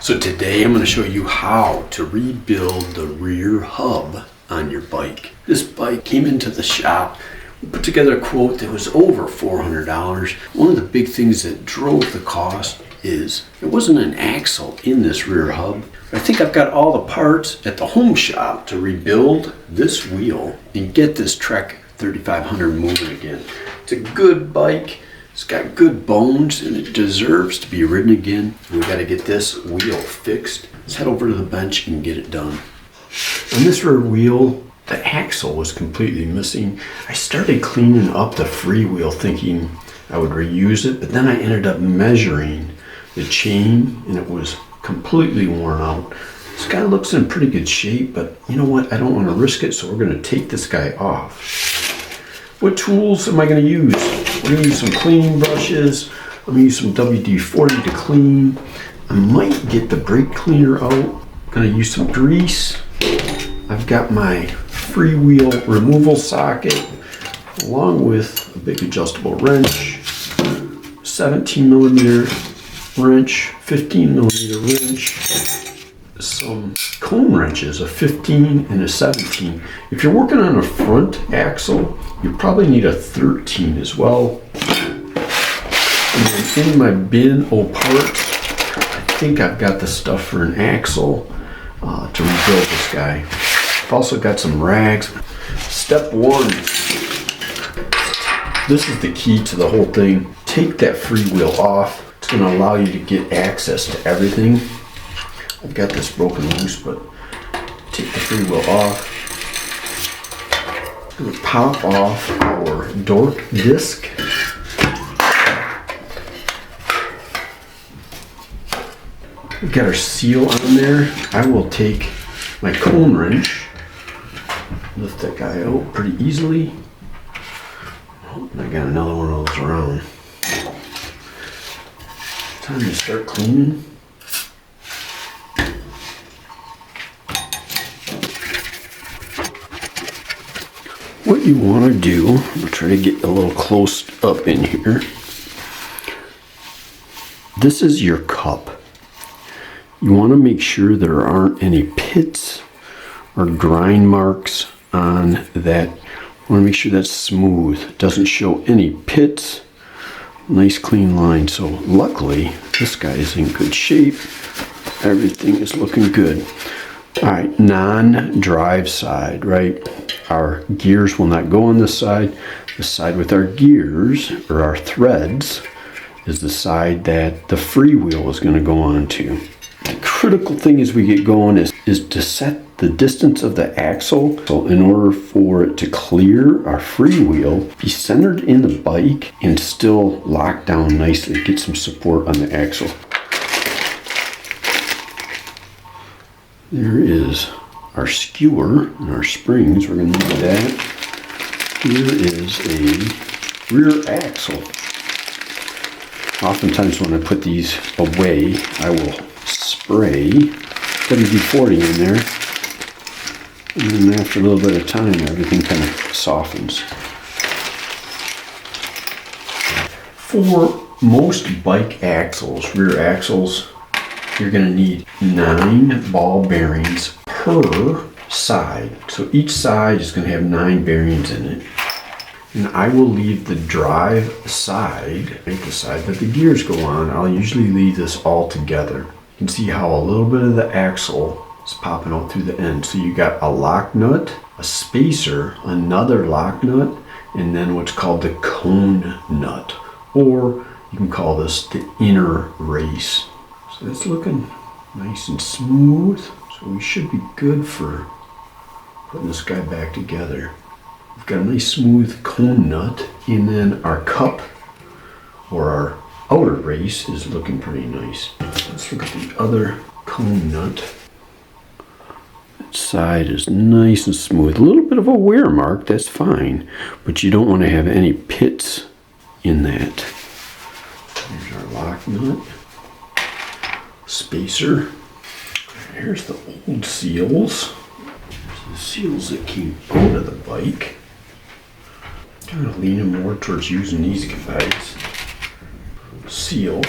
So today I'm going to show you how to rebuild the rear hub on your bike. This bike came into the shop. We put together a quote that was over $400. One of the big things that drove the cost is there wasn't an axle in this rear hub. I think I've got all the parts at the home shop to rebuild this wheel and get this Trek 3500 moving again. It's a good bike. It's got good bones and it deserves to be ridden again. We got to get this wheel fixed. Let's head over to the bench and get it done. On this rear wheel, the axle was completely missing. I started cleaning up the freewheel thinking I would reuse it, but then I ended up measuring the chain and it was completely worn out. This guy looks in pretty good shape, but you know what? I don't want to risk it, so we're going to take this guy off. What tools am I going to use? We're going to use some cleaning brushes. I'm going to use some WD-40 to clean. I might get the brake cleaner out. I'm going to use some grease. I've got my freewheel removal socket along with a big adjustable wrench, 17 millimeter wrench, 15 millimeter wrench, some cone wrenches, a 15 and a 17. If you're working on a front axle, you probably need a 13 as well. And then in my bin of parts, I think I've got the stuff for an axle to rebuild this guy. I've also got some rags. Step one, this is the key to the whole thing. Take that freewheel off. It's going to allow you to get access to everything. I've got this broken loose, but take the freewheel off. I'm going to pop off our dork disc. We've got our seal on there. I will take my cone wrench, lift that guy out pretty easily. Oh, I got another one of those around. Time to start cleaning. What you want to do, I'm going to try to get a little close up in here. This is your cup. You want to make sure there aren't any pits or grind marks on that. You want to make sure that's smooth. It doesn't show any pits. Nice clean line. So luckily, this guy is in good shape. Everything is looking good. All right, non-drive side, right? Our gears will not go on this side. The side with our gears, or our threads, is the side that the freewheel is going to go on to. The critical thing as we get going is to set the distance of the axle. So in order for it to clear our freewheel, be centered in the bike and still lock down nicely. Get some support on the axle. There is our skewer and our springs. We're going to need that. Here is a rear axle. Oftentimes when I put these away, I will spray WD-40 in there. And then after a little bit of time, everything kind of softens. For most bike axles, rear axles, you're going to need 9 ball bearings per side. So each side is going to have 9 bearings in it. And I will leave the drive side, like the side that the gears go on, I'll usually leave this all together. You can see how a little bit of the axle is popping out through the end. So you got a lock nut, a spacer, another lock nut, and then what's called the cone nut. Or you can call this the inner race. So it's looking nice and smooth. So we should be good for putting this guy back together. We've got a nice smooth cone nut, and then our cup or our outer race is looking pretty nice. Let's look at the other cone nut. That side is nice and smooth. A little bit of a wear mark, that's fine, but you don't want to have any pits in that. Here's our lock nut. Spacer. Here's the old seals. Here's the seals that came out of the bike. Kind of leaning more towards using these guys. Seal.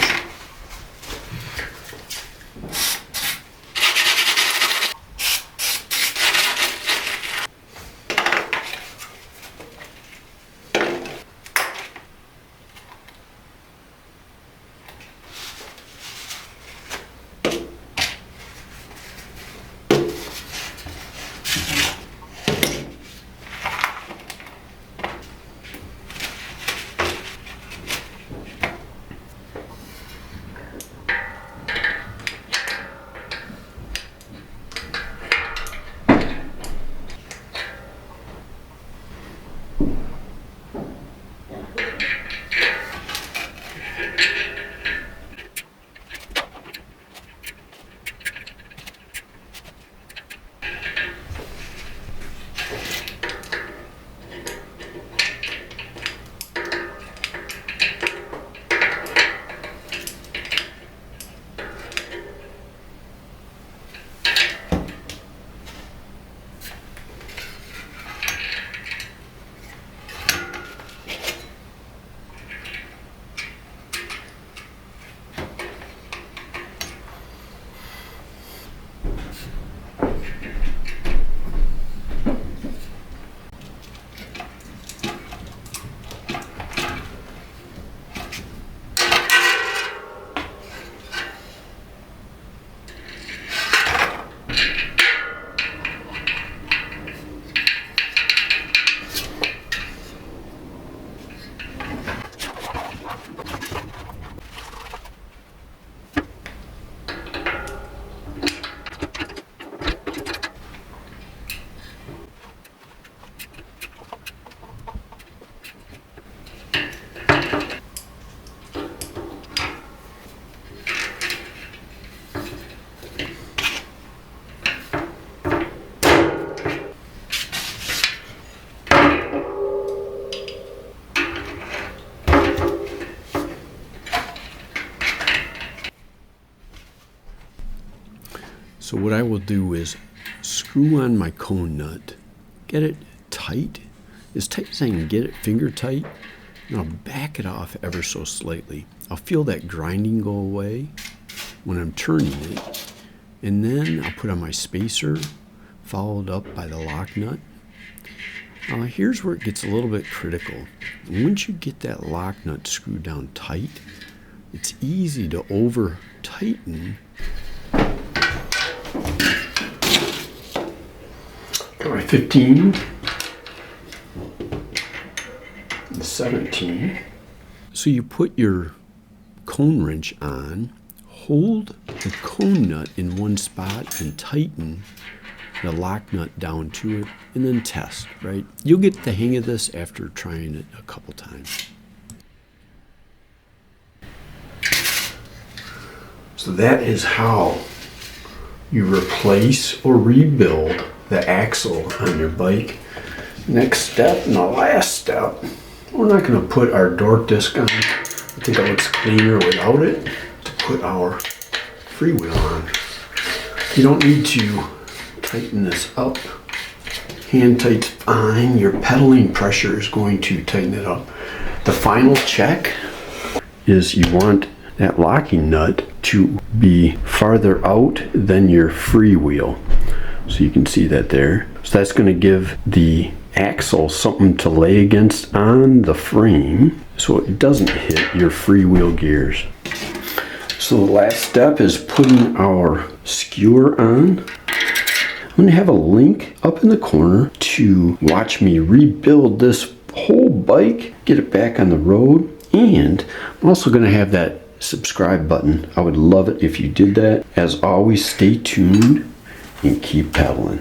So what I will do is screw on my cone nut, get it tight as I can get it, finger tight, and I'll back it off ever so slightly. I'll feel that grinding go away when I'm turning it, and then I'll put on my spacer, followed up by the lock nut. Here's where it gets a little bit critical. Once you get that lock nut screwed down tight, it's easy to over tighten. Got my 15, and 17. So you put your cone wrench on, hold the cone nut in one spot and tighten the lock nut down to it, and then test, right? You'll get the hang of this after trying it a couple times. So that is how you replace or rebuild the axle on your bike. Next step, and the last step, we're not going to put our door disc on. I think it looks cleaner without it, to put our freewheel on. You don't need to tighten this up. Hand tight's fine. Your pedaling pressure is going to tighten it up. The final check is you want that locking nut to be farther out than your freewheel. So you can see that there. So that's going to give the axle something to lay against on the frame so it doesn't hit your freewheel gears. So the last step is putting our skewer on. I'm going to have a link up in the corner to watch me rebuild this whole bike, get it back on the road, and I'm also going to have that subscribe button. I would love it if you did that. As always, stay tuned and keep pedaling.